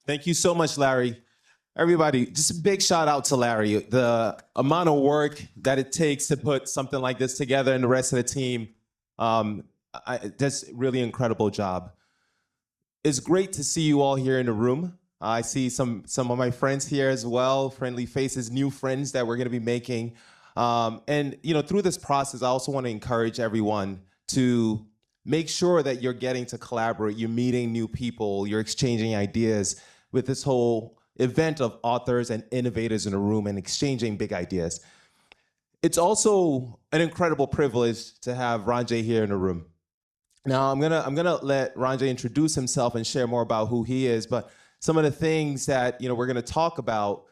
Thank you so much, Larry. Everybody, just a big shout out to Larry. The amount of work that it takes to put something like this together and the rest of the team, that's really incredible job. It's great to see you all here in the room. I see some of my friends here as well, friendly faces, new friends that we're going to be making. And through this process, I also want to encourage everyone to make sure that you're getting to collaborate, you're meeting new people, you're exchanging ideas with this whole event of authors and innovators in a room and exchanging big ideas. It's also an incredible privilege to have Ranjay here in the room. Now I'm gonna let Ranjay introduce himself and share more about who he is, but some of the things that we're gonna talk about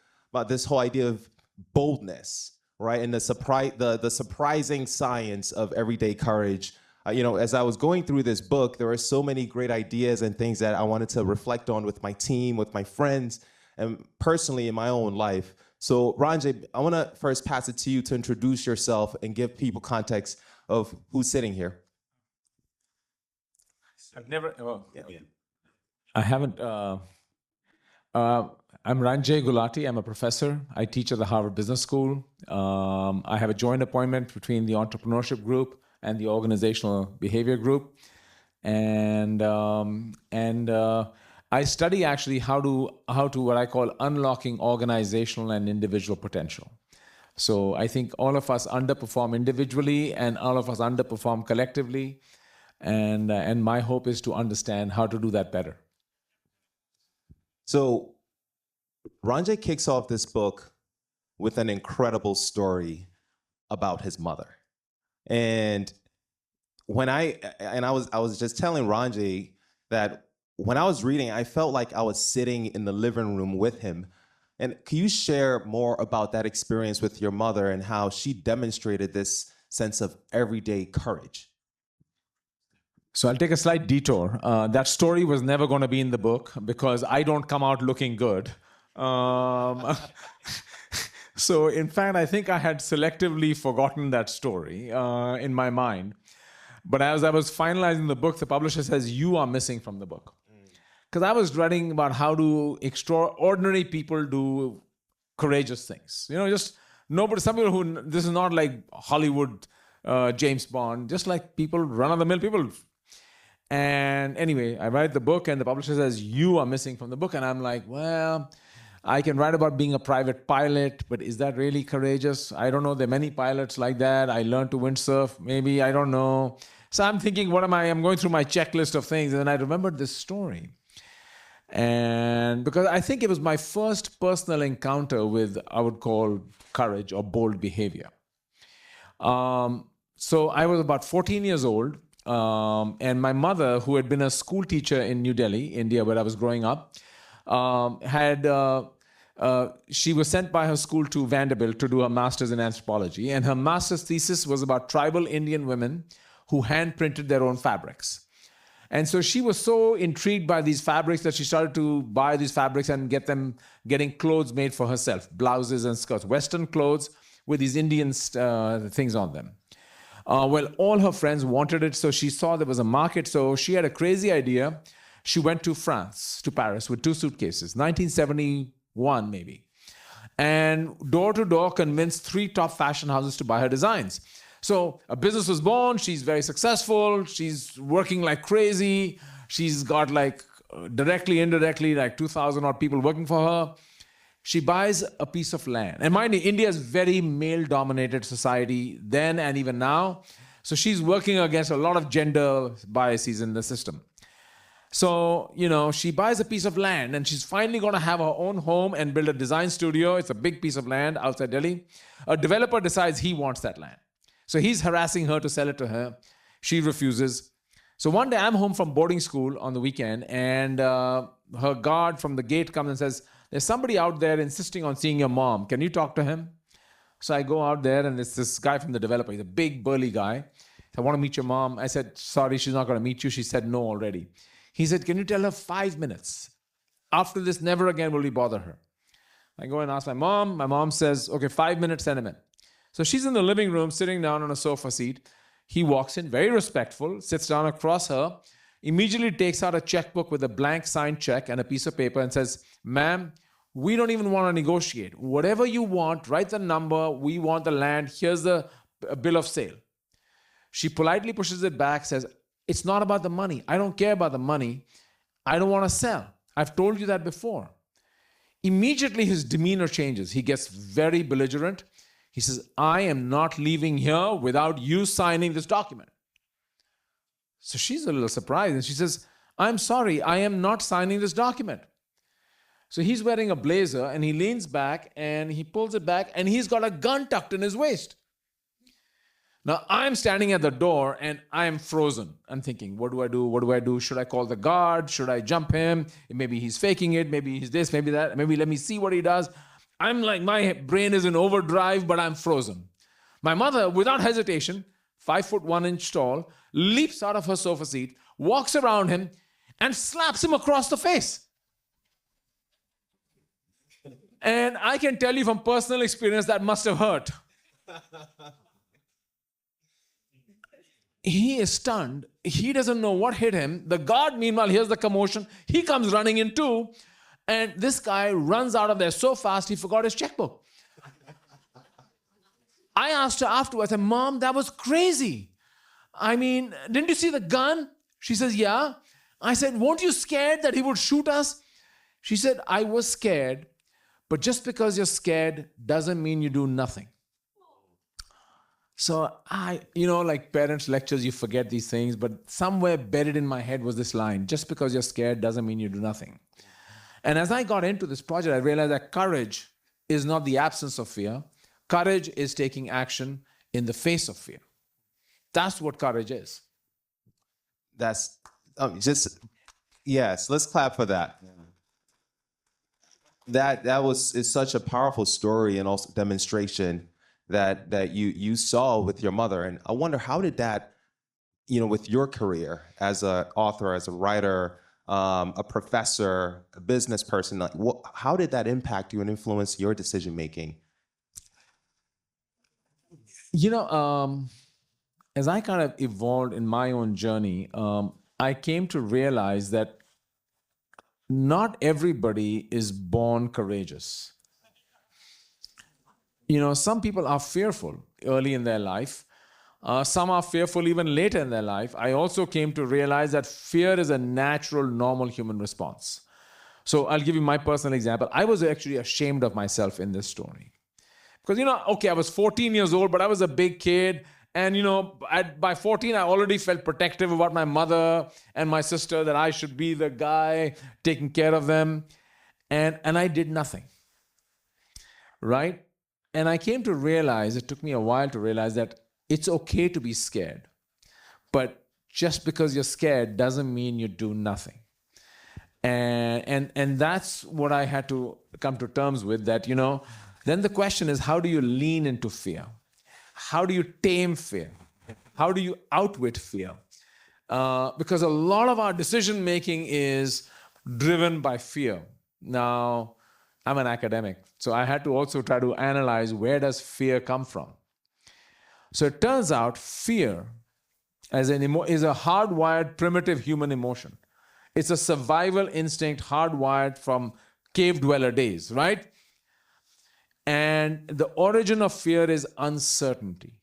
this whole idea of boldness, right? And the surprising science of everyday courage. As I was going through this book, there were so many great ideas and things that I wanted to reflect on with my team, with my friends, and personally in my own life. So Ranjay, I want to first pass it to you to introduce yourself and give people context of who's sitting here. I've never. Oh, yeah. I haven't. I'm Ranjay Gulati. I'm a professor. I teach at the Harvard Business School. I have a joint appointment between the entrepreneurship group and the organizational behavior group, and I study actually how to what I call unlocking organizational and individual potential. So I think all of us underperform individually, and all of us underperform collectively. And my hope is to understand how to do that better. So Ranjay kicks off this book with an incredible story about his mother. And when I was just telling Ranjay that when I was reading, I felt like I was sitting in the living room with him. And can you share more about that experience with your mother and how she demonstrated this sense of everyday courage? So I'll take a slight detour. That story was never going to be in the book because I don't come out looking good. So in fact, I think I had selectively forgotten that story in my mind. But as I was finalizing the book, the publisher says, you are missing from the book. Because I was writing about how do extraordinary people do courageous things. Just nobody, some people who, this is not like Hollywood, James Bond, just like people, run-of-the-mill people. And anyway, I write the book and the publisher says, you are missing from the book. And I'm like, well, I can write about being a private pilot, but is that really courageous? I don't know. There are many pilots like that. I learned to windsurf, maybe, I don't know. So I'm thinking, what am I? I'm going through my checklist of things. And then I remembered this story. And because I think it was my first personal encounter with, I would call courage or bold behavior. So I was about 14 years old. And my mother, who had been a school teacher in New Delhi, India, where I was growing up, she was sent by her school to Vanderbilt to do a master's in anthropology. And her master's thesis was about tribal Indian women who hand printed their own fabrics. And so she was so intrigued by these fabrics that she started to buy these fabrics and getting clothes made for herself, blouses and skirts, Western clothes with these Indian things on them. Well, all her friends wanted it, so she saw there was a market. So she had a crazy idea. She went to France, to Paris, with 2 suitcases, 1971 maybe. And door to door convinced 3 top fashion houses to buy her designs. So a business was born. She's very successful. She's working like crazy. She's got directly, indirectly, 2,000 odd people working for her. She buys a piece of land. And mind you, India is very male-dominated society then and even now. So she's working against a lot of gender biases in the system. So, she buys a piece of land and she's finally going to have her own home and build a design studio. It's a big piece of land outside Delhi. A developer decides he wants that land. So he's harassing her to sell it to her. She refuses. So one day I'm home from boarding school on the weekend and her guard from the gate comes and says, there's somebody out there insisting on seeing your mom. Can you talk to him? So I go out there and it's this guy from the developer. He's a big burly guy. I want to meet your mom. I said, sorry, she's not going to meet you. She said no already. He said, can you tell her 5 minutes? After this, never again will we bother her. I go and ask my mom. My mom says, okay, 5 minutes, send him in. So she's in the living room, sitting down on a sofa seat. He walks in, very respectful, sits down across her, immediately takes out a checkbook with a blank signed check and a piece of paper and says, "Ma'am, we don't even want to negotiate. Whatever you want, write the number. We want the land. Here's the bill of sale." She politely pushes it back, says, "It's not about the money. I don't care about the money. I don't want to sell. I've told you that before." Immediately, his demeanor changes. He gets very belligerent. He says, "I am not leaving here without you signing this document." So she's a little surprised and she says, "I'm sorry, I am not signing this document." So he's wearing a blazer and he leans back and he pulls it back and he's got a gun tucked in his waist. Now I'm standing at the door and I am frozen. I'm thinking, what do I do? What do I do? Should I call the guard? Should I jump him? Maybe he's faking it. Maybe he's this, maybe that. Maybe let me see what he does. I'm like, my brain is in overdrive, but I'm frozen. My mother, without hesitation, 5'1" tall, leaps out of her sofa seat, walks around him, and slaps him across the face. And I can tell you from personal experience that must have hurt. He is stunned. He doesn't know what hit him. The guard, meanwhile, hears the commotion. He comes running in too. And this guy runs out of there so fast, he forgot his checkbook. I asked her afterwards, I said, "Mom, that was crazy. I mean, didn't you see the gun?" She says, "Yeah." I said, "Weren't you scared that he would shoot us?" She said, "I was scared, but just because you're scared doesn't mean you do nothing." So like parents' lectures, you forget these things, but somewhere buried in my head was this line: just because you're scared doesn't mean you do nothing. And as I got into this project, I realized that courage is not the absence of fear. Courage is taking action in the face of fear. That's what courage is. That's yes. Let's clap for that. Is such a powerful story and also demonstration that you saw with your mother. And I wonder, how did that, with your career as an author, as a writer, a professor, a business person, like how did that impact you and influence your decision making? As I kind of evolved in my own journey, I came to realize that not everybody is born courageous. Some people are fearful early in their life. Some are fearful even later in their life. I also came to realize that fear is a natural, normal human response. So I'll give you my personal example. I was actually ashamed of myself in this story. Because, I was 14 years old, but I was a big kid. And, by 14, I already felt protective about my mother and my sister, that I should be the guy taking care of them. And I did nothing. Right? And I came to realize, it took me a while to realize that it's okay to be scared. But just because you're scared doesn't mean you do nothing. And that's what I had to come to terms with, that, then the question is, how do you lean into fear? How do you tame fear? How do you outwit fear? Because a lot of our decision making is driven by fear. Now, I'm an academic, so I had to also try to analyze, where does fear come from? So it turns out fear is a hardwired primitive human emotion. It's a survival instinct hardwired from cave dweller days, right? And the origin of fear is uncertainty,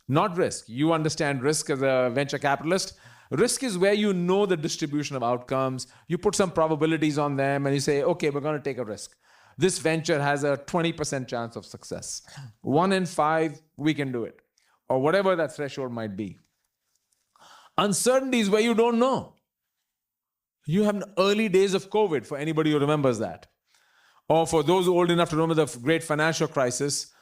not risk. You understand risk as a venture capitalist. Risk is where you know the distribution of outcomes. You put some probabilities on them and you say, okay, we're going to take a risk. This venture has a 20% chance of success. 1 in 5, we can do it. Or whatever that threshold might be. Uncertainty is where you don't know. You have early days of COVID, for anybody who remembers that. Or for those old enough to remember the great financial crisis.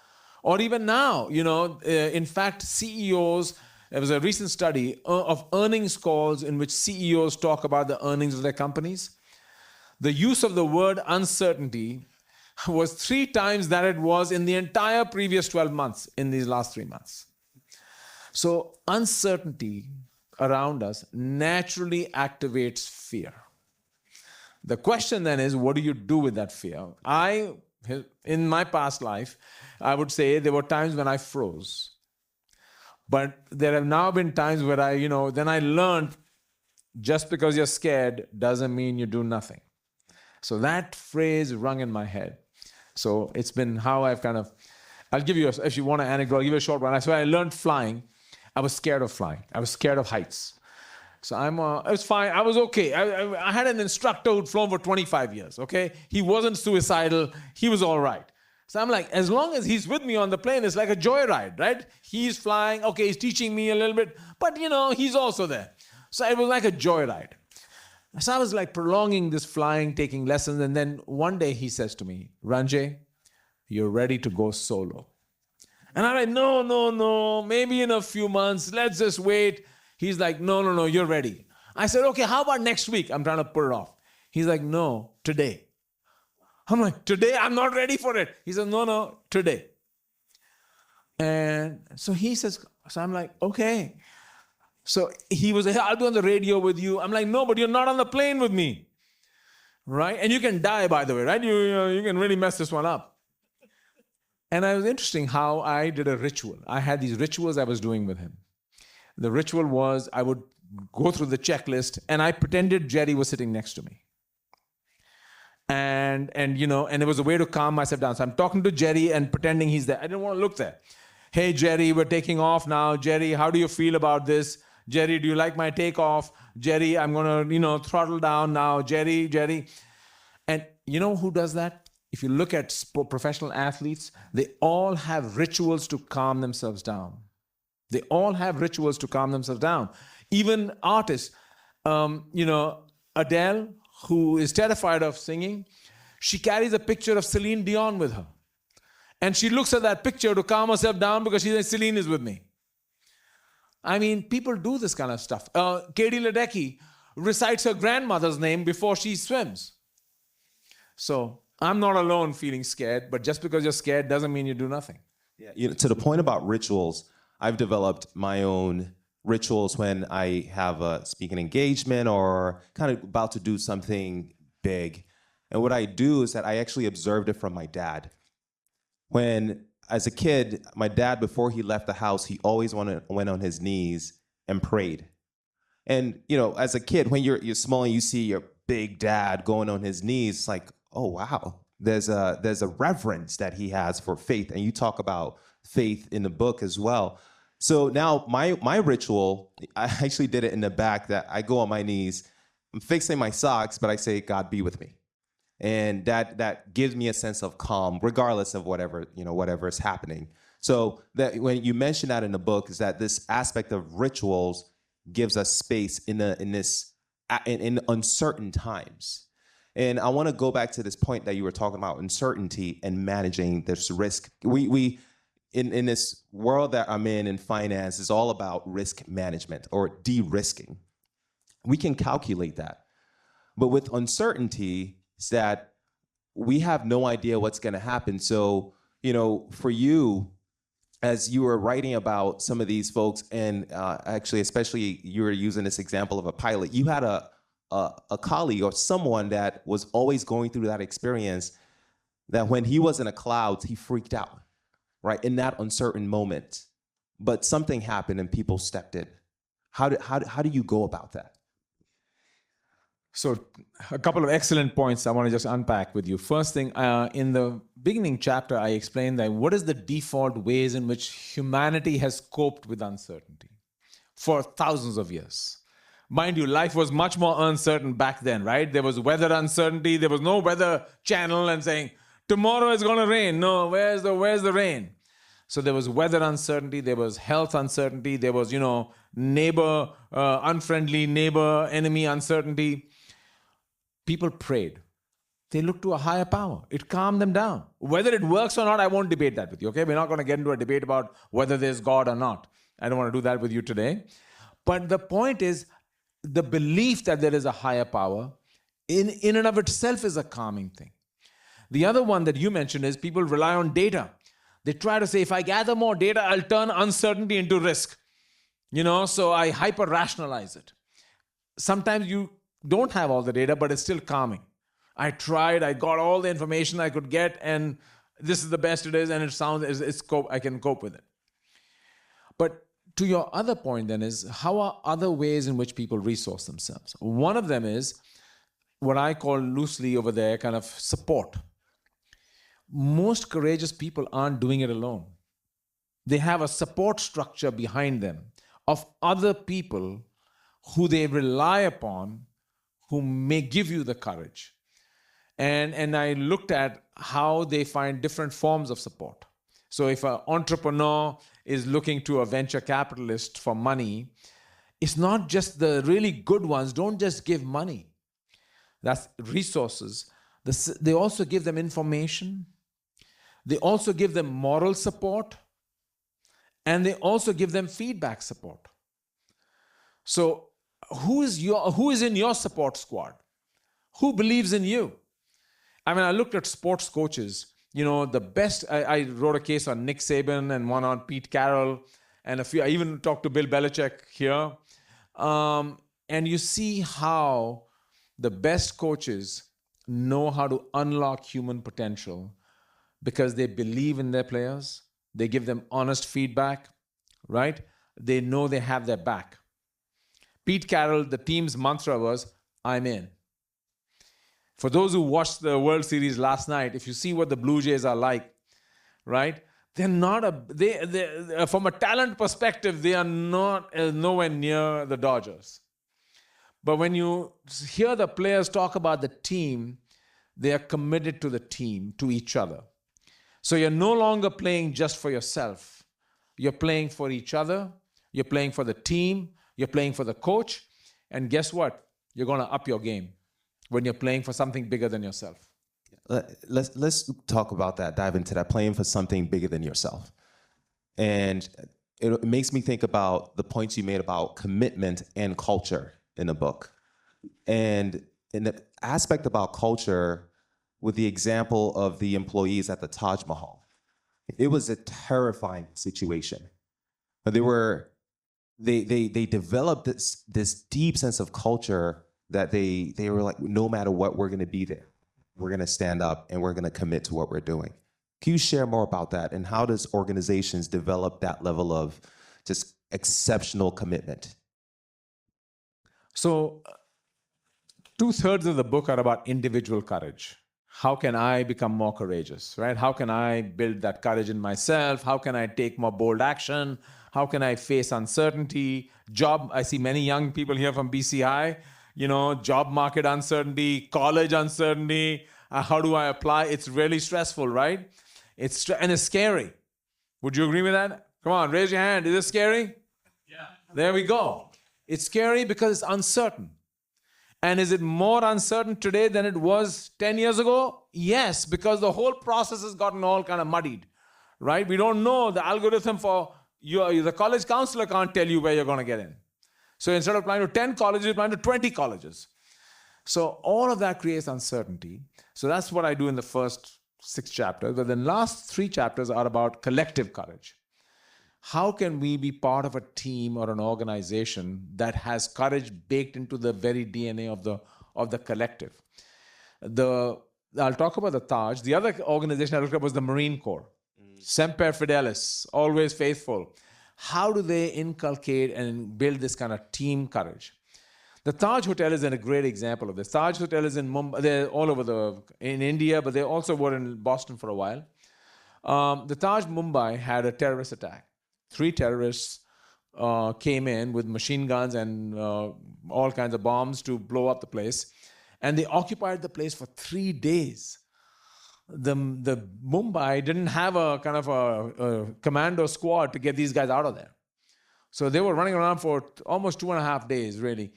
Or even now, in fact, CEOs, there was a recent study of earnings calls in which CEOs talk about the earnings of their companies. The use of the word uncertainty was 3 times that it was in the entire previous 12 months, in these last 3 months. So uncertainty around us naturally activates fear. The question then is, what do you do with that fear? In my past life, I would say there were times when I froze. But there have now been times where then I learned just because you're scared doesn't mean you do nothing. So that phrase rung in my head. So it's been how I've kind of, I'll give you, if you want an anecdote, I'll give you a short one. So I learned flying. I was scared of flying. I was scared of heights. So I was fine. I was okay. I had an instructor who'd flown for 25 years, okay? He wasn't suicidal. He was all right. So I'm like, as long as he's with me on the plane, it's like a joyride, right? He's flying. Okay, he's teaching me a little bit. But, he's also there. So it was like a joyride. So I was like prolonging this flying, taking lessons. And then one day he says to me, Ranjay, you're ready to go solo. And I'm like, no, maybe in a few months, let's just wait. He's like, no, you're ready. I said, okay, how about next week? I'm trying to put it off. He's like, no, today. I'm like, today? I'm not ready for it. He says, no, today. And so he says, so I'm like, okay. So he was like, I'll be on the radio with you. I'm like, no, but you're not on the plane with me. Right? And you can die, by the way, right? You can really mess this one up. And it was interesting how I did a ritual. I had these rituals I was doing with him. The ritual was I would go through the checklist and I pretended Jerry was sitting next to me. And it was a way to calm myself down. So I'm talking to Jerry and pretending he's there. I didn't want to look there. Hey, Jerry, we're taking off now. Jerry, how do you feel about this? Jerry, do you like my takeoff? Jerry, I'm going to, throttle down now. Jerry. And you know who does that? If you look at professional athletes, they all have rituals to calm themselves down. They all have rituals to calm themselves down. Even artists, Adele, who is terrified of singing, she carries a picture of Celine Dion with her. And she looks at that picture to calm herself down because she says, Celine is with me. I mean, people do this kind of stuff. Katie Ledecky recites her grandmother's name before she swims. So I'm not alone feeling scared, but just because you're scared doesn't mean you do nothing. Yeah, to the point about rituals, I've developed my own rituals when I have a speaking engagement or kind of about to do something big. And what I do is that I actually observed it from my dad. When, as a kid, my dad, before he left the house, he always went on his knees and prayed. And, as a kid, when you're small and you see your big dad going on his knees, it's like, oh, wow. There's a reverence that he has for faith. And you talk about faith in the book as well. So now my ritual, I actually did it in the back, that I go on my knees, I'm fixing my socks, but I say, God, be with me. And that gives me a sense of calm, regardless of whatever is happening. So that when you mention that in the book, is that this aspect of rituals gives us space in uncertain times. And I want to go back to this point that you were talking about, uncertainty and managing this risk. We in this world that I'm in finance, is all about risk management or de-risking. We can calculate that. But with uncertainty, it's that we have no idea what's going to happen. So, for you, as you were writing about some of these folks, and actually, especially you were using this example of a pilot, you had a colleague or someone that was always going through that experience, that when he was in a cloud, he freaked out, right, in that uncertain moment. But something happened and people stepped in. How do you go about that? So a couple of excellent points I want to just unpack with you. First thing, in the beginning chapter, I explained that what is the default ways in which humanity has coped with uncertainty for thousands of years. Mind you, life was much more uncertain back then, right? There was weather uncertainty. There was no weather channel and saying, tomorrow it's going to rain. No, where's the rain? So there was weather uncertainty. There was health uncertainty. There was, neighbor, unfriendly neighbor, enemy uncertainty. People prayed. They looked to a higher power. It calmed them down. Whether it works or not, I won't debate that with you, okay? We're not going to get into a debate about whether there's God or not. I don't want to do that with you today. But the point is, the belief that there is a higher power in and of itself is a calming thing. The other one that you mentioned is people rely on data. They try to say, if I gather more data, I'll turn uncertainty into risk. So I hyper-rationalize it. Sometimes you don't have all the data, but it's still calming. I tried, I got all the information I could get, and this is the best it is, and it sounds, I can cope with it. But to your other point then is, how are other ways in which people resource themselves? One of them is what I call loosely over there kind of support. Most courageous people aren't doing it alone. They have a support structure behind them of other people who they rely upon, who may give you the courage. And I looked at how they find different forms of support. So if an entrepreneur is looking to a venture capitalist for money, it's not just the really good ones, don't just give money. That's resources. They also give them information. They also give them moral support. And they also give them feedback support. So who is in your support squad? Who believes in you? I mean, I looked at sports coaches. The best, I wrote a case on Nick Saban and one on Pete Carroll, and a few, I even talked to Bill Belichick here. And you see how the best coaches know how to unlock human potential because they believe in their players. They give them honest feedback, right? They know they have their back. Pete Carroll, the team's mantra was, I'm in. For those who watched the World Series last night, if you see what the Blue Jays are like, right? They're not from a talent perspective, they are not nowhere near the Dodgers. But when you hear the players talk about the team, they are committed to the team, to each other. So you're no longer playing just for yourself. You're playing for each other. You're playing for the team. You're playing for the coach. And guess what? You're going to up your game when you're playing for something bigger than yourself. Let's talk about that, dive into that, playing for something bigger than yourself. And it makes me think about the points you made about commitment and culture in the book. And in the aspect about culture, with the example of the employees at the Taj Mahal, it was a terrifying situation. They developed this deep sense of culture that they were like, no matter what, we're going to be there. We're going to stand up and we're going to commit to what we're doing. Can you share more about that? And how does organizations develop that level of just exceptional commitment? So 2/3 of the book are about individual courage. How can I become more courageous, right? How can I build that courage in myself? How can I take more bold action? How can I face uncertainty? I see many young people here from BCI, job market uncertainty, college uncertainty. How do I apply? It's really stressful, right? And it's scary. Would you agree with that? Come on, raise your hand. Is it scary? Yeah. There we go. It's scary because it's uncertain. And is it more uncertain today than it was 10 years ago? Yes, because the whole process has gotten all kind of muddied, right? We don't know the algorithm for the college counselor can't tell you where you're going to get in. So instead of applying to 10 colleges, you're applying to 20 colleges. So all of that creates uncertainty. So that's what I do in the first 6 chapters. But the last 3 chapters are about collective courage. How can we be part of a team or an organization that has courage baked into the very DNA of the collective? I'll talk about the Taj. The other organization I looked at was the Marine Corps. Semper Fidelis, always faithful. How do they inculcate and build this kind of team courage? The Taj Hotel is a great example of this. Taj Hotel is in Mumbai. They're all over in India, but they also were in Boston for a while. The Taj Mumbai had a terrorist attack. 3 terrorists came in with machine guns and all kinds of bombs to blow up the place. And they occupied the place for 3 days. The Mumbai didn't have a kind of a commando squad to get these guys out of there. So they were running around for almost 2.5 days, really,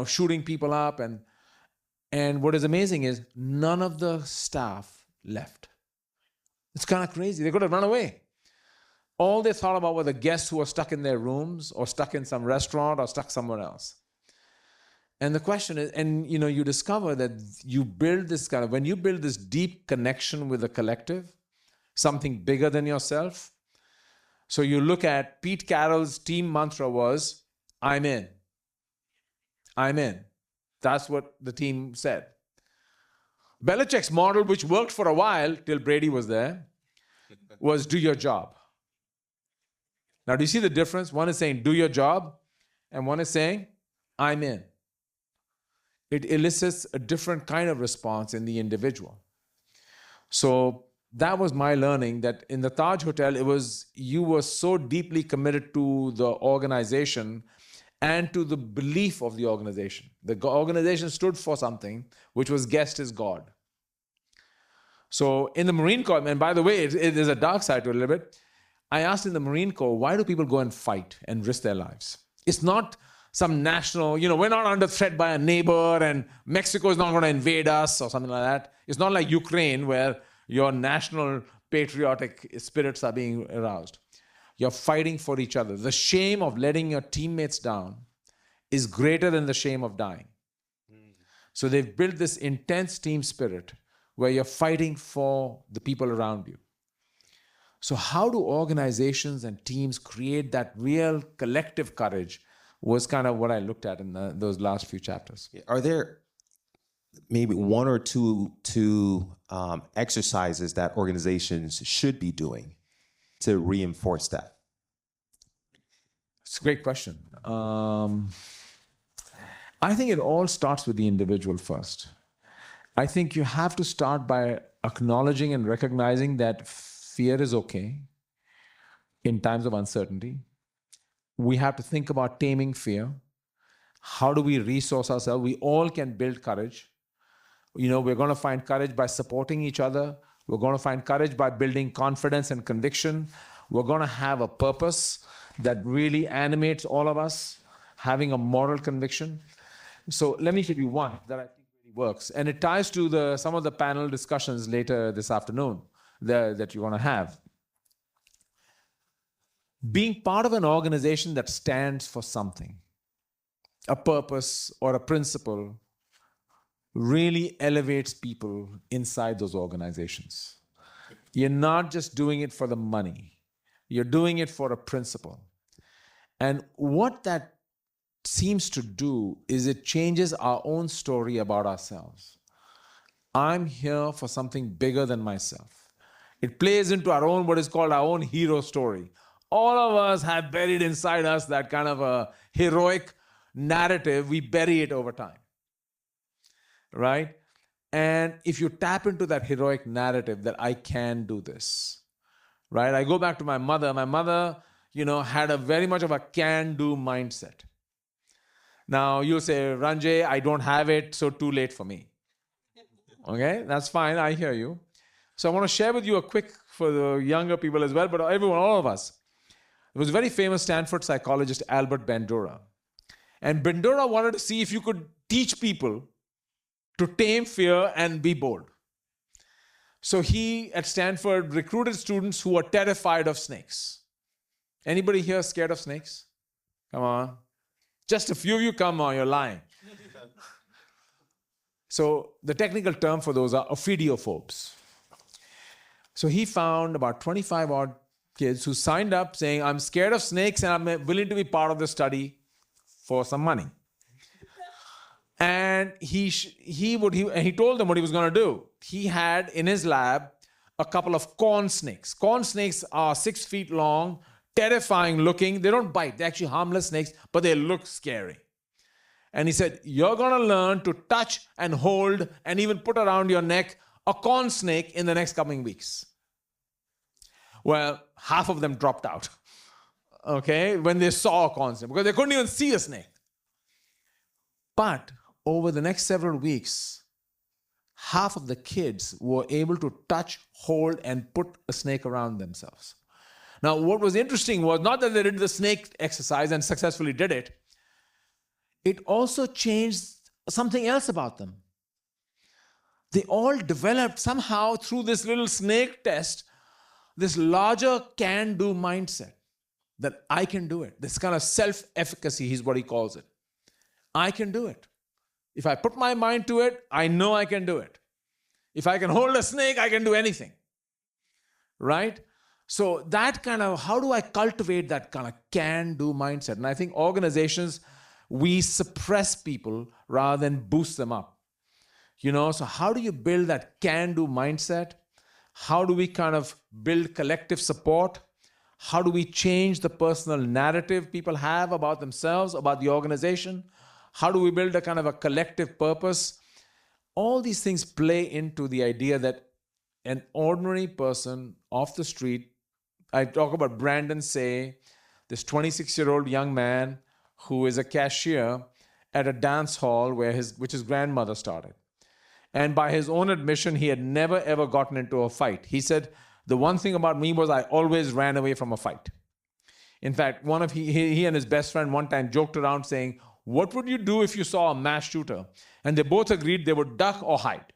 shooting people up. And what is amazing is none of the staff left. It's kind of crazy. They could have run away. All they thought about were the guests who were stuck in their rooms or stuck in some restaurant or stuck somewhere else. And the question is, you discover that when you build this deep connection with the collective, something bigger than yourself. So you look at Pete Carroll's team mantra was, I'm in. I'm in. That's what the team said. Belichick's model, which worked for a while till Brady was there, was do your job. Now, do you see the difference? One is saying, do your job, and one is saying, I'm in. It elicits a different kind of response in the individual. So that was my learning, that in the Taj Hotel, you were so deeply committed to the organization and to the belief of the organization. The organization stood for something, which was guest is God. So in the Marine Corps, and by the way, it is a dark side to it a little bit. I asked in the Marine Corps, why do people go and fight and risk their lives? It's not some national, we're not under threat by a neighbor and Mexico is not going to invade us or something like that. It's not like Ukraine where your national patriotic spirits are being aroused. You're fighting for each other. The shame of letting your teammates down is greater than the shame of dying. So they've built this intense team spirit where you're fighting for the people around you. So how do organizations and teams create that real collective courage was kind of what I looked at in those last few chapters. Are there maybe one or two exercises that organizations should be doing to reinforce that? It's a great question. I think it all starts with the individual first. I think you have to start by acknowledging and recognizing that fear is okay in times of uncertainty. We have to think about taming fear. How do we resource ourselves? We all can build courage. We're going to find courage by supporting each other. We're going to find courage by building confidence and conviction. We're going to have a purpose that really animates all of us, having a moral conviction. So let me give you one that I think really works. And it ties to some of the panel discussions later this afternoon that you're going to have. Being part of an organization that stands for something, a purpose or a principle, really elevates people inside those organizations. You're not just doing it for the money. You're doing it for a principle. And what that seems to do is it changes our own story about ourselves. I'm here for something bigger than myself. It plays into what is called our own hero story. All of us have buried inside us that kind of a heroic narrative. We bury it over time, right? And if you tap into that heroic narrative that I can do this, right? I go back to my mother. My mother, had a very much of a can-do mindset. Now you'll say, Ranjay, I don't have it, so too late for me. Okay, that's fine. I hear you. So I want to share with you a quick, for the younger people as well, but everyone, all of us. There was a very famous Stanford psychologist, Albert Bandura. And Bandura wanted to see if you could teach people to tame fear and be bold. So he, at Stanford, recruited students who were terrified of snakes. Anybody here scared of snakes? Come on. Just a few of you, come on, you're lying. So the technical term for those are ophidiophobes. So he found about 25 odd kids who signed up saying, I'm scared of snakes and I'm willing to be part of the study for some money. And he told them what he was going to do. He had in his lab a couple of corn snakes. Corn snakes are 6 feet long, terrifying looking. They don't bite. They're actually harmless snakes, but they look scary. And he said, you're going to learn to touch and hold and even put around your neck a corn snake in the next coming weeks. Well, half of them dropped out, okay, when they saw a corn snake, because they couldn't even see a snake. But over the next several weeks, half of the kids were able to touch, hold, and put a snake around themselves. Now, what was interesting was not that they did the snake exercise and successfully did it. It also changed something else about them. They all developed somehow through this little snake test, this larger can-do mindset that I can do it. This kind of self-efficacy is what he calls it. I can do it. If I put my mind to it, I know I can do it. If I can hold a snake, I can do anything. Right? So that kind of, how do I cultivate that kind of can-do mindset? And I think organizations, we suppress people rather than boost them up. So how do you build that can-do mindset? How do we kind of build collective support? How do we change the personal narrative people have about themselves, about the organization? How do we build a kind of a collective purpose? All these things play into the idea that an ordinary person off the street, I talk about Brandon Say, this 26-year-old young man who is a cashier at a dance hall which his grandmother started. And by his own admission, he had never ever gotten into a fight. He said, the one thing about me was I always ran away from a fight. In fact, he and his best friend one time joked around saying, what would you do if you saw a mass shooter? And they both agreed they would duck or hide.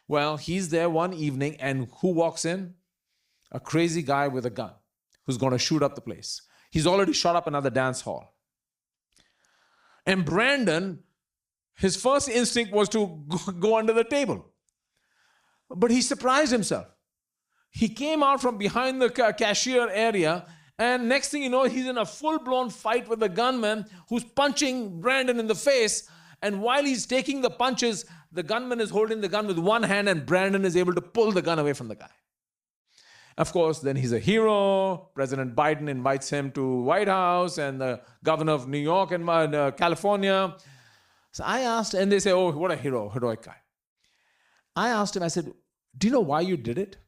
Well, he's there one evening, and who walks in? A crazy guy with a gun who's going to shoot up the place. He's already shot up another dance hall. And Brandon, his first instinct was to go under the table. But he surprised himself. He came out from behind the cashier area, and next thing you know, he's in a full-blown fight with the gunman who's punching Brandon in the face. And while he's taking the punches, the gunman is holding the gun with one hand, and Brandon is able to pull the gun away from the guy. Of course, then he's a hero. President Biden invites him to White House, and the governor of New York and California. So I asked, and they say, oh, what a hero, heroic guy. I asked him, I said, do you know why you did it?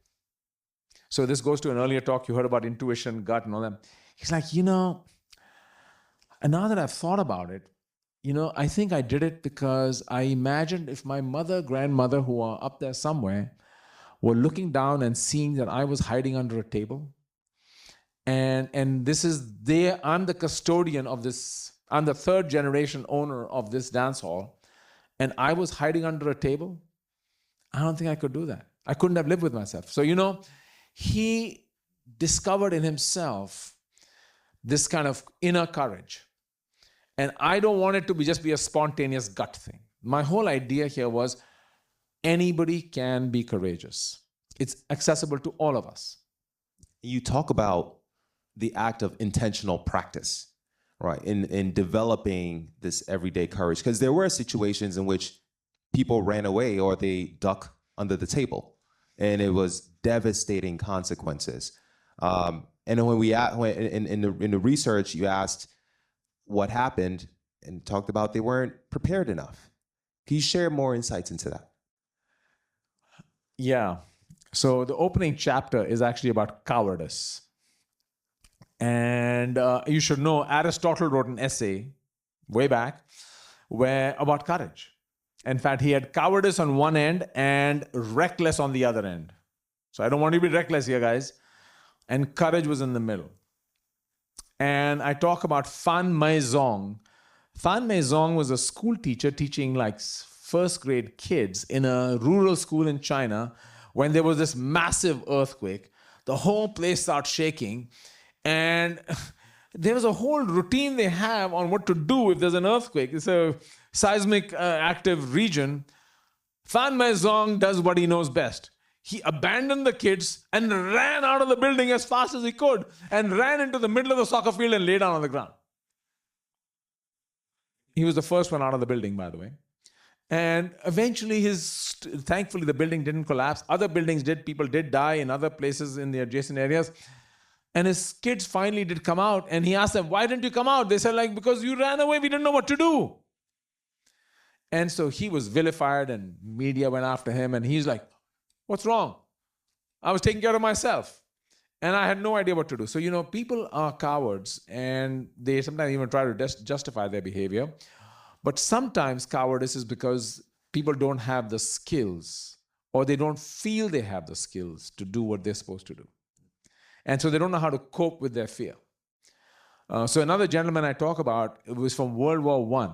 So this goes to an earlier talk you heard about intuition, gut, and all that. He's like, and now that I've thought about it, I think I did it because I imagined if my mother, grandmother, who are up there somewhere, were looking down and seeing that I was hiding under a table. And I'm the custodian of this, I'm the third generation owner of this dance hall, and I was hiding under a table. I don't think I could do that. I couldn't have lived with myself. So, he discovered in himself this kind of inner courage. And I don't want it to just be a spontaneous gut thing. My whole idea here was anybody can be courageous. It's accessible to all of us. You talk about the act of intentional practice, right, in developing this everyday courage, because there were situations in which people ran away or they duck under the table, and it was devastating consequences. And when in the research, you asked what happened and talked about they weren't prepared enough. Can you share more insights into that? Yeah. So the opening chapter is actually about cowardice. And you should know Aristotle wrote an essay way back about courage. In fact, he had cowardice on one end and reckless on the other end. So I don't want you to be reckless here, guys. And courage was in the middle. And I talk about Fan Meizong. Fan Meizong was a school teacher teaching like first grade kids in a rural school in China when there was this massive earthquake. The whole place started shaking. And there was a whole routine they have on what to do if there's an earthquake. It's a seismic active region. Fan Meizong does what he knows best. He abandoned the kids and ran out of the building as fast as he could and ran into the middle of the soccer field and lay down on the ground. He was the first one out of the building, by the way. And eventually, thankfully, the building didn't collapse. Other buildings did. People did die in other places in the adjacent areas. And his kids finally did come out. And he asked them, why didn't you come out? They said, because you ran away. We didn't know what to do. And so he was vilified and media went after him. And he's like, what's wrong? I was taking care of myself. And I had no idea what to do. So, people are cowards. And they sometimes even try to justify their behavior. But sometimes cowardice is because people don't have the skills, or they don't feel they have the skills to do what they're supposed to do. And so they don't know how to cope with their fear. So another gentleman I talk about, it was from World War I.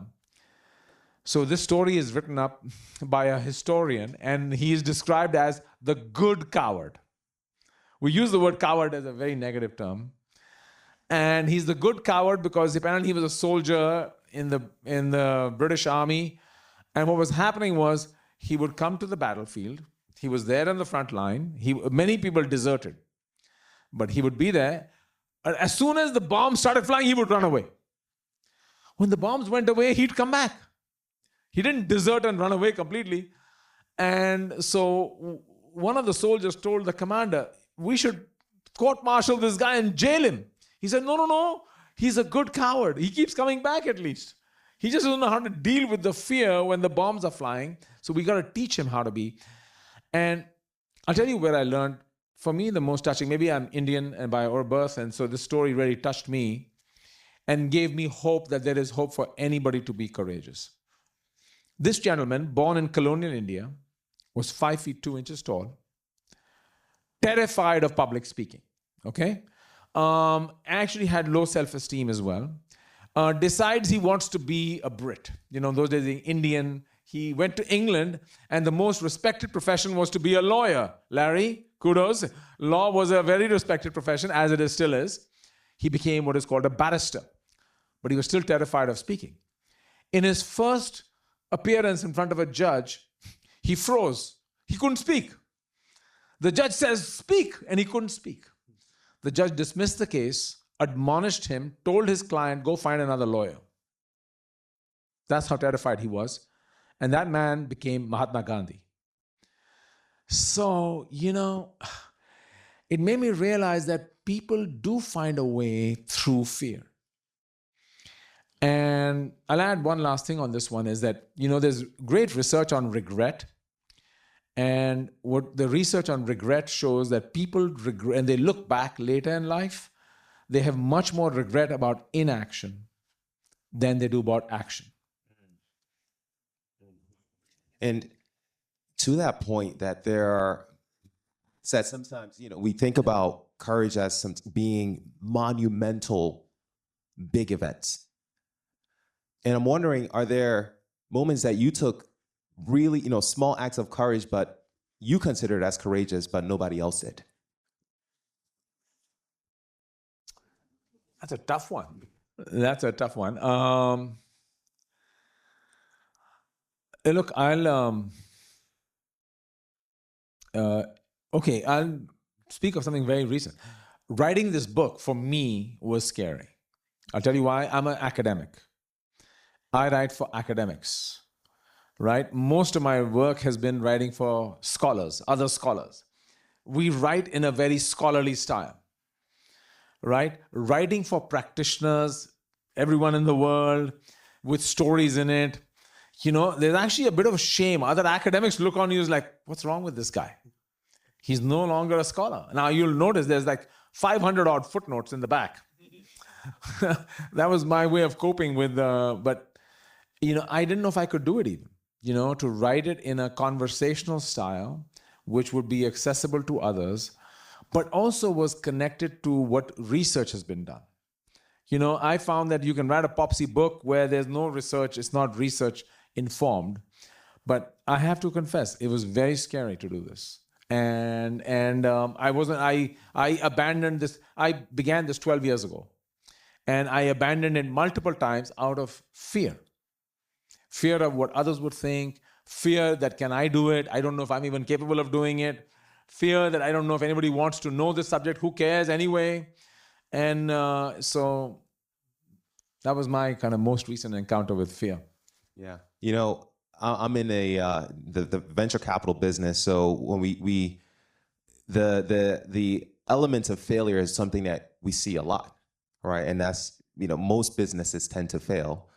So this story is written up by a historian, and he is described as the good coward. We use the word coward as a very negative term. And he's the good coward because apparently he was a soldier in the British Army. And what was happening was he would come to the battlefield. He was there on the front line. Many people deserted. But he would be there. As soon as the bombs started flying, he would run away. When the bombs went away, he'd come back. He didn't desert and run away completely. And so one of the soldiers told the commander, we should court-martial this guy and jail him. He said, no, no, no. He's a good coward. He keeps coming back at least. He just doesn't know how to deal with the fear when the bombs are flying. So we got to teach him how to be. And I'll tell you where I learned. For me, the most touching, maybe I'm Indian and by birth, and so this story really touched me and gave me hope that there is hope for anybody to be courageous. This gentleman, born in colonial India, was 5 feet 2 inches tall, terrified of public speaking, okay? Actually had low self-esteem as well. Decides he wants to be a Brit. You know, those days, the Indian. He went to England, and the most respected profession was to be a lawyer. Larry, kudos. Law was a very respected profession, as it still is. He became what is called a barrister, but he was still terrified of speaking. In his first appearance in front of a judge, he froze. He couldn't speak. The judge says, speak, and he couldn't speak. The judge dismissed the case, admonished him, told his client, go find another lawyer. That's how terrified he was. And that man became Mahatma Gandhi. So, you know, it made me realize that people do find a way through fear. And I'll add one last thing on this one is that, you know, there's great research on regret. And what the research on regret shows that people regret, and they look back later in life, they have much more regret about inaction than they do about action. And to that point, that there are, that sometimes, you know, we think about courage as some being monumental, big events. And I'm wondering, are there moments that you took really, you know, small acts of courage, but you considered as courageous, but nobody else did? That's a tough one. That's a tough one. Look, I'll speak of something very recent. Writing this book for me was scary. I'll tell you why. I'm an academic. I write for academics, right? Most of my work has been writing for scholars, other scholars. We write in a very scholarly style, right? Writing for practitioners, everyone in the world, with stories in it. You know, there's actually a bit of a shame. Other academics look on you as like, what's wrong with this guy? He's no longer a scholar. Now you'll notice there's like 500 odd footnotes in the back. That was my way of coping with, but you know, I didn't know if I could do it even, you know, to write it in a conversational style, which would be accessible to others, but also was connected to what research has been done. You know, I found that you can write a popsy book where there's no research, it's not research informed. But I have to confess, it was very scary to do this. And I abandoned this. I began this 12 years ago. And I abandoned it multiple times out of fear. Fear of what others would think, fear that can I do it? I don't know if I'm even capable of doing it. Fear that I don't know if anybody wants to know this subject, who cares anyway? And so that was my kind of most recent encounter with fear. Yeah. You know, I'm in the venture capital business. So when the element of failure is something that we see a lot, right? And that's, you know, most businesses tend to fail.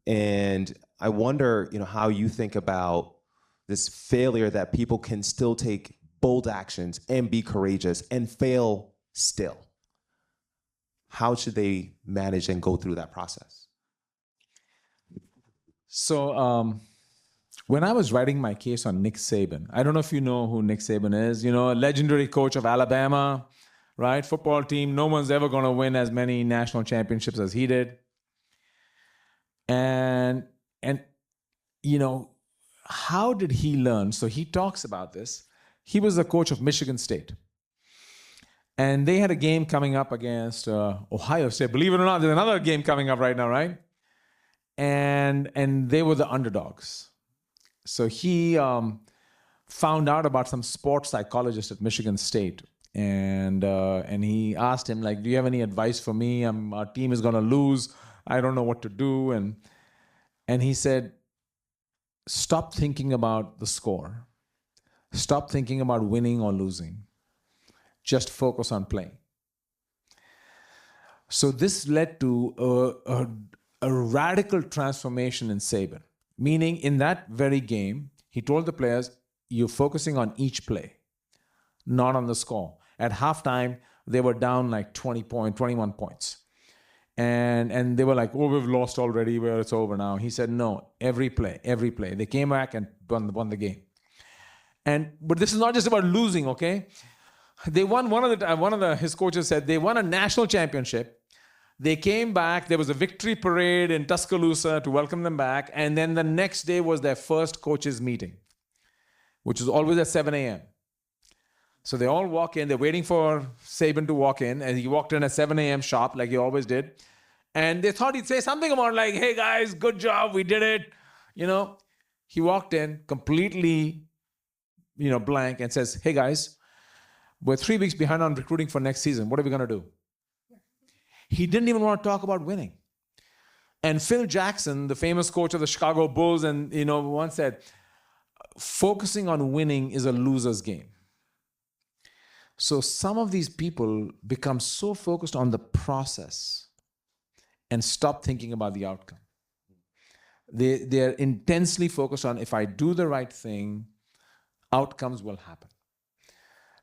And I wonder, you know, how you think about this failure that people can still take bold actions and be courageous and fail still. How should they manage and go through that process? So when I was writing my case on Nick Saban, I don't know if you know who Nick Saban is, you know, a legendary coach of Alabama, right? Football team. No one's ever going to win as many national championships as he did. And you know, how did he learn? So he talks about this. He was the coach of Michigan State. And they had a game coming up against Ohio State. Believe it or not, there's another game coming up right now, right? And they were the underdogs. So he found out about some sports psychologist at Michigan State. And he asked him, like, do you have any advice for me? Our team is going to lose. I don't know what to do. And he said, stop thinking about the score. Stop thinking about winning or losing. just focus on playing. So this led to a radical transformation in Saban, meaning in that very game, he told the players, you're focusing on each play, not on the score. At halftime, they were down like 21 points. And they were like, oh, we've lost already, well, it's over now. He said, no, every play. They came back and won the game. But this is not just about losing, okay? They won, his coaches said, they won a national championship. They came back, there was a victory parade in Tuscaloosa to welcome them back, and then the next day was their first coaches meeting, which was always at 7 a.m. So they all walk in, they're waiting for Saban to walk in, and he walked in at 7 a.m. sharp, like he always did. And they thought he'd say something about like, hey guys, good job, we did it. He walked in completely, blank and says, hey guys, we're 3 weeks behind on recruiting for next season. What are we going to do? He didn't even want to talk about winning. And Phil Jackson, the famous coach of the Chicago Bulls, and once said, focusing on winning is a loser's game. So some of these people become so focused on the process and stop thinking about the outcome. They're intensely focused on, if I do the right thing, outcomes will happen.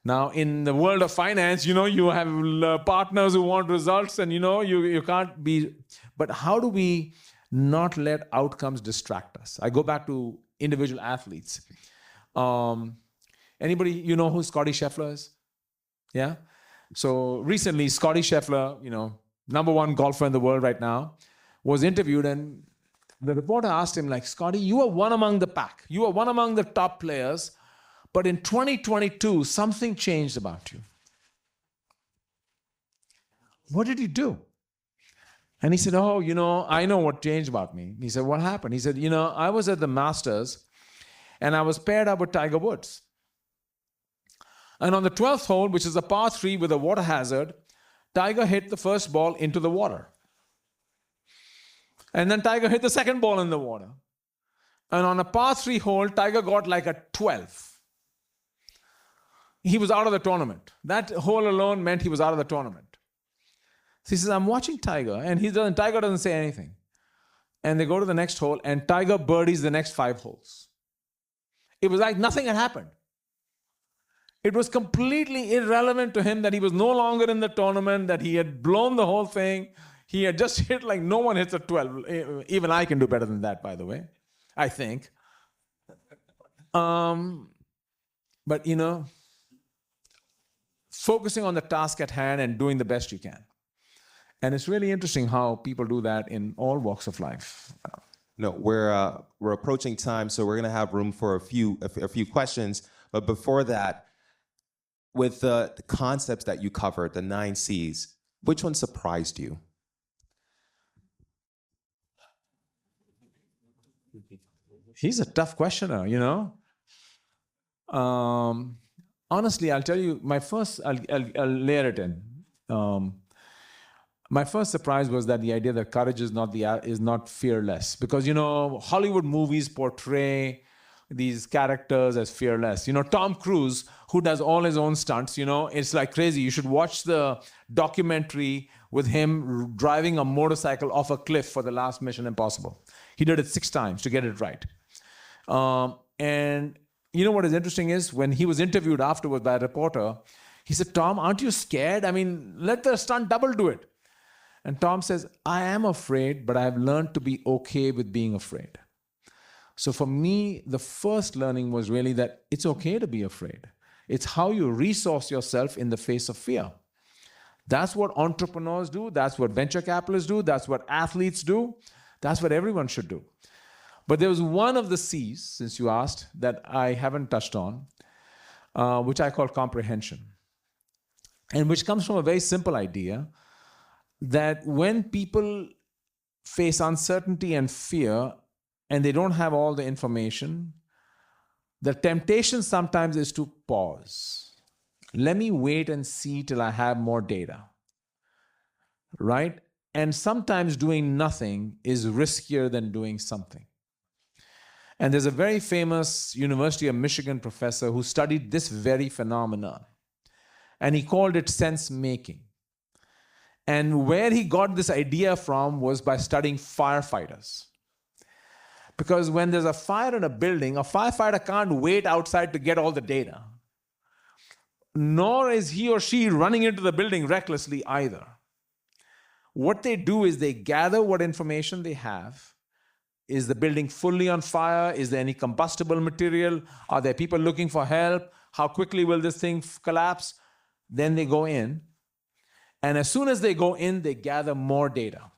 Now, in the world of finance, you have partners who want results, and you can't be. But how do we not let outcomes distract us? I go back to individual athletes. Anybody who Scotty Scheffler is? Yeah. So recently, Scotty Scheffler, number one golfer in the world right now, was interviewed, and the reporter asked him, like, Scotty, you are one among the pack. You are one among the top players. But in 2022, something changed about you. What did you do? And he said, oh, I know what changed about me. He said, what happened? He said, I was at the Masters and I was paired up with Tiger Woods. And on the 12th hole, which is a par 3 with a water hazard, Tiger hit the first ball into the water. And then Tiger hit the second ball in the water. And on a par 3 hole, Tiger got like a 12. He was out of the tournament. That hole alone meant he was out of the tournament. So he says, I'm watching Tiger, and Tiger doesn't say anything. And they go to the next hole, and Tiger birdies the next 5 holes. It was like nothing had happened. It was completely irrelevant to him that he was no longer in the tournament, that he had blown the whole thing. He had just hit like no one hits a 12. Even I can do better than that, by the way, I think. But, focusing on the task at hand and doing the best you can. And it's really interesting how people do that in all walks of life. No, we're approaching time, so we're going to have room for a few questions. But before that, with the concepts that you covered, the 9 C's, which one surprised you? He's a tough questioner, Honestly, I'll tell you, I'll layer it in. My first surprise was that the idea that courage is not fearless, because Hollywood movies portray these characters as fearless. Tom Cruise, who does all his own stunts, it's like crazy. You should watch the documentary with him driving a motorcycle off a cliff for the last Mission Impossible. He did it 6 times to get it right. And what is interesting is when he was interviewed afterwards by a reporter, he said, Tom, aren't you scared? I mean, let the stunt double do it. And Tom says, I am afraid, but I've learned to be okay with being afraid. So for me, the first learning was really that it's okay to be afraid. It's how you resource yourself in the face of fear. That's what entrepreneurs do. That's what venture capitalists do. That's what athletes do. That's what everyone should do. But there was one of the C's, since you asked, that I haven't touched on, which I call comprehension. And which comes from a very simple idea that when people face uncertainty and fear and they don't have all the information, the temptation sometimes is to pause. Let me wait and see till I have more data, right? And sometimes doing nothing is riskier than doing something. And there's a very famous University of Michigan professor who studied this very phenomenon. and he called it sense making. And where he got this idea from was by studying firefighters. Because when there's a fire in a building, a firefighter can't wait outside to get all the data. Nor is he or she running into the building recklessly either. What they do is they gather what information they have. Is the building fully on fire? Is there any combustible material? Are there people looking for help? How quickly will this thing collapse? Then they go in. And as soon as they go in, they gather more data.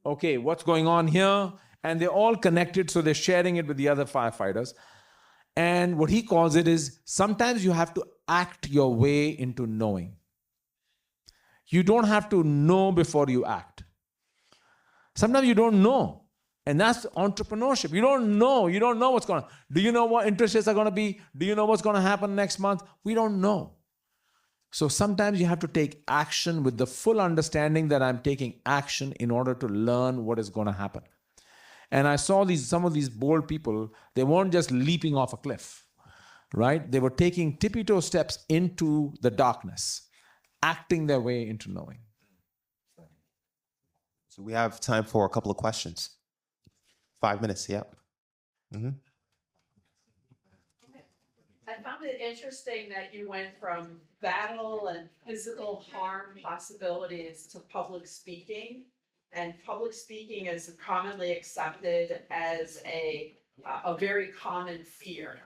Okay, what's going on here? And they're all connected, so they're sharing it with the other firefighters. And what he calls it is sometimes you have to act your way into knowing. You don't have to know before you act. Sometimes you don't know. And that's entrepreneurship. You don't know. You don't know what's going on. Do you know what interest rates are going to be? Do you know what's going to happen next month? We don't know. So sometimes you have to take action with the full understanding that I'm taking action in order to learn what is going to happen. And I saw some of these bold people, they weren't just leaping off a cliff, right? They were taking tippy-toe steps into the darkness, acting their way into knowing. So we have time for a couple of questions. 5 minutes, yeah. Mm-hmm. I found it interesting that you went from battle and physical harm possibilities to public speaking. And public speaking is commonly accepted as a very common fear.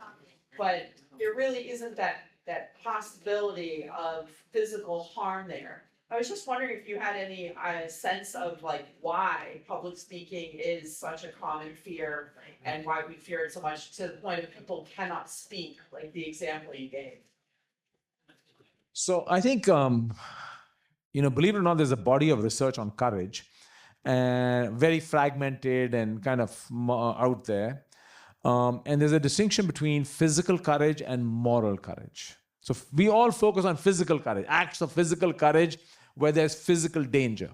But there really isn't that possibility of physical harm there. I was just wondering if you had any sense of like why public speaking is such a common fear and why we fear it so much to the point that people cannot speak, like the example you gave. So I think, believe it or not, there's a body of research on courage, and very fragmented and kind of out there. And there's a distinction between physical courage and moral courage. So we all focus on physical courage, acts of physical courage where there's physical danger.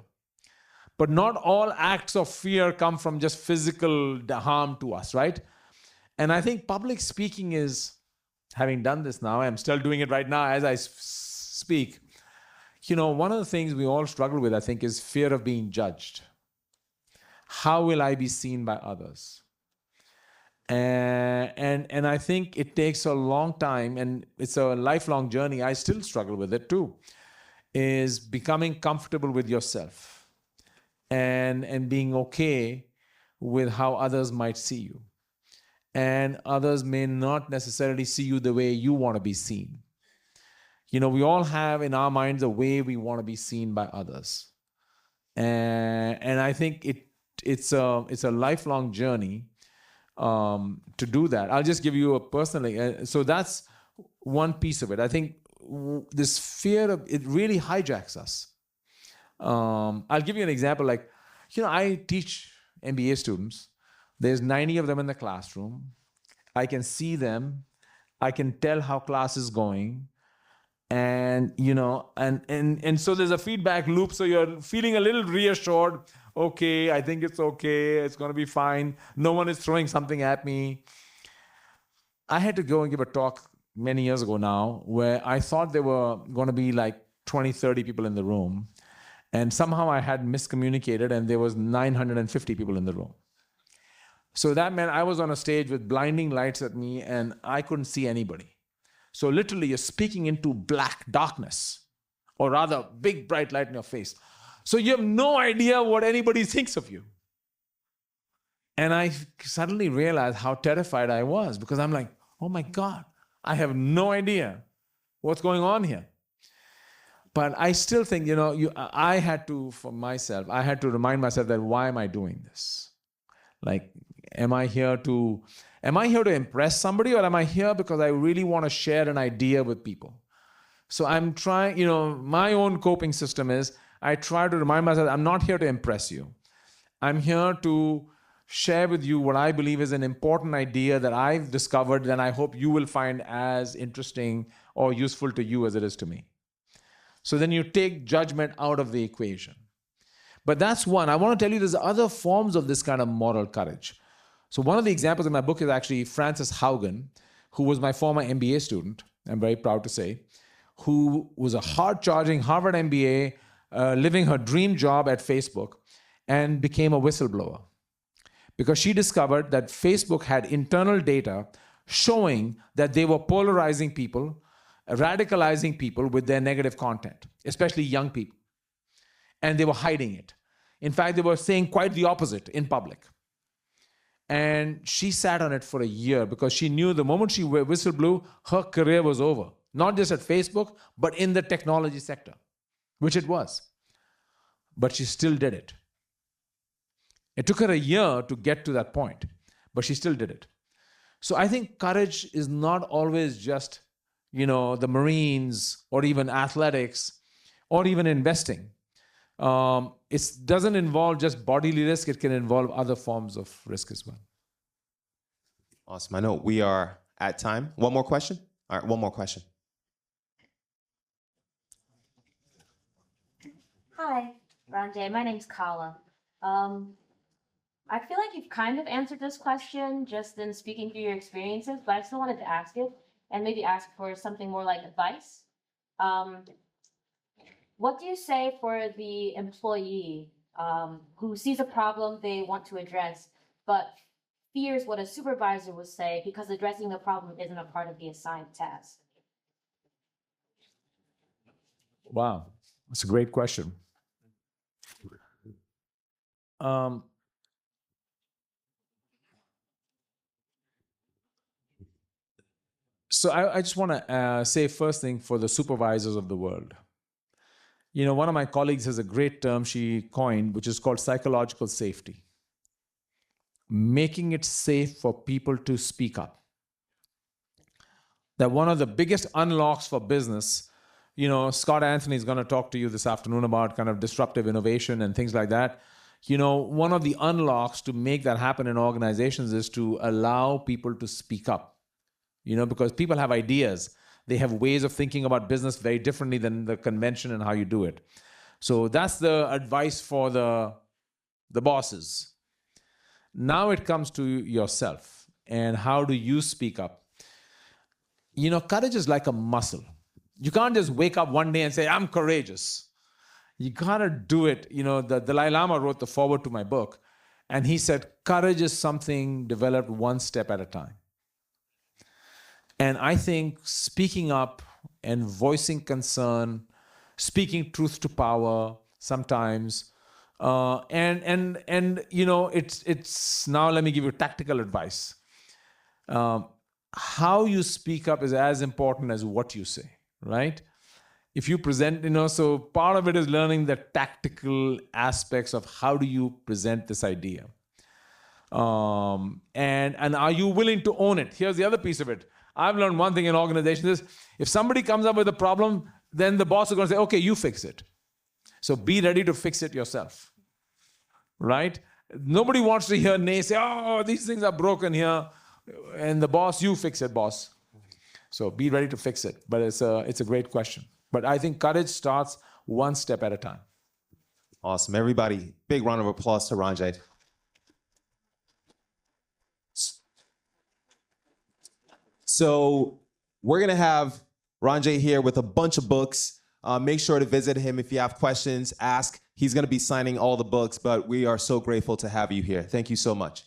But not all acts of fear come from just physical harm to us, right? And I think public speaking is, having done this now, I'm still doing it right now as I speak. One of the things we all struggle with, I think, is fear of being judged. How will I be seen by others? And I think it takes a long time, and it's a lifelong journey. I still struggle with it too, is becoming comfortable with yourself and being okay with how others might see you. And others may not necessarily see you the way you want to be seen. We all have in our minds a way we want to be seen by others. And I think it's a lifelong journey to do that. I'll just give you a personally. So that's one piece of it. I think this fear of it really hijacks us. I'll give you an example. Like, I teach MBA students. There's 90 of them in the classroom. I can see them. I can tell how class is going. And and so there's a feedback loop. So you're feeling a little reassured. Okay, I think it's okay. It's going to be fine. No one is throwing something at me. I had to go and give a talk many years ago now where I thought there were going to be like 20, 30 people in the room. And somehow I had miscommunicated and there was 950 people in the room. So that meant I was on a stage with blinding lights at me and I couldn't see anybody. So literally you're speaking into black darkness, or rather big bright light in your face. So you have no idea what anybody thinks of you. And I suddenly realized how terrified I was because I'm like, oh my God, I have no idea what's going on here. But I still think, I had to, for myself, I had to remind myself that why am I doing this? Like, am I here to impress somebody, or am I here because I really want to share an idea with people? So I'm trying, my own coping system is I try to remind myself I'm not here to impress you. I'm here to share with you what I believe is an important idea that I've discovered and I hope you will find as interesting or useful to you as it is to me. So then you take judgment out of the equation. But that's one. I want to tell you there's other forms of this kind of moral courage. So one of the examples in my book is actually Frances Haugen, who was my former MBA student, I'm very proud to say, who was a hard-charging Harvard MBA, living her dream job at Facebook, and became a whistleblower. Because she discovered that Facebook had internal data showing that they were polarizing people, radicalizing people with their negative content, especially young people. And they were hiding it. In fact, they were saying quite the opposite in public. And she sat on it for a year because she knew the moment she whistle blew, her career was over. Not just at Facebook, but in the technology sector, which it was. But she still did it. It took her a year to get to that point, but she still did it. So I think courage is not always just, the Marines or even athletics or even investing. It doesn't involve just bodily risk, it can involve other forms of risk as well. Awesome. I know we are at time. One more question? All right, one more question. Hi, Ranjay. My name's Kala. I feel like you've kind of answered this question just in speaking through your experiences, but I still wanted to ask it and maybe ask for something more like advice. What do you say for the employee who sees a problem they want to address, but fears what a supervisor will say because addressing the problem isn't a part of the assigned task? Wow, that's a great question. So I just want to say first thing for the supervisors of the world. One of my colleagues has a great term she coined, which is called psychological safety. Making it safe for people to speak up. That one of the biggest unlocks for business, Scott Anthony is going to talk to you this afternoon about kind of disruptive innovation and things like that. One of the unlocks to make that happen in organizations is to allow people to speak up. Because people have ideas. They have ways of thinking about business very differently than the convention and how you do it. So that's the advice for the bosses. Now it comes to yourself. And how do you speak up? Courage is like a muscle. You can't just wake up one day and say, I'm courageous. You gotta do it. The Dalai Lama wrote the foreword to my book. And he said, courage is something developed one step at a time. And I think speaking up and voicing concern, speaking truth to power sometimes, it's now let me give you tactical advice. How you speak up is as important as what you say, right? If you present, so part of it is learning the tactical aspects of how do you present this idea. And are you willing to own it? Here's the other piece of it. I've learned one thing in organizations is if somebody comes up with a problem, then the boss is going to say, okay, you fix it. So be ready to fix it yourself, right? Nobody wants to hear nay, say, oh, these things are broken here. And the boss, you fix it, boss. So be ready to fix it. But it's a great question. But I think courage starts one step at a time. Awesome. Everybody, big round of applause to Ranjay. So we're going to have Ranjay here with a bunch of books. Make sure to visit him if you have questions, ask. He's going to be signing all the books, but we are so grateful to have you here. Thank you so much.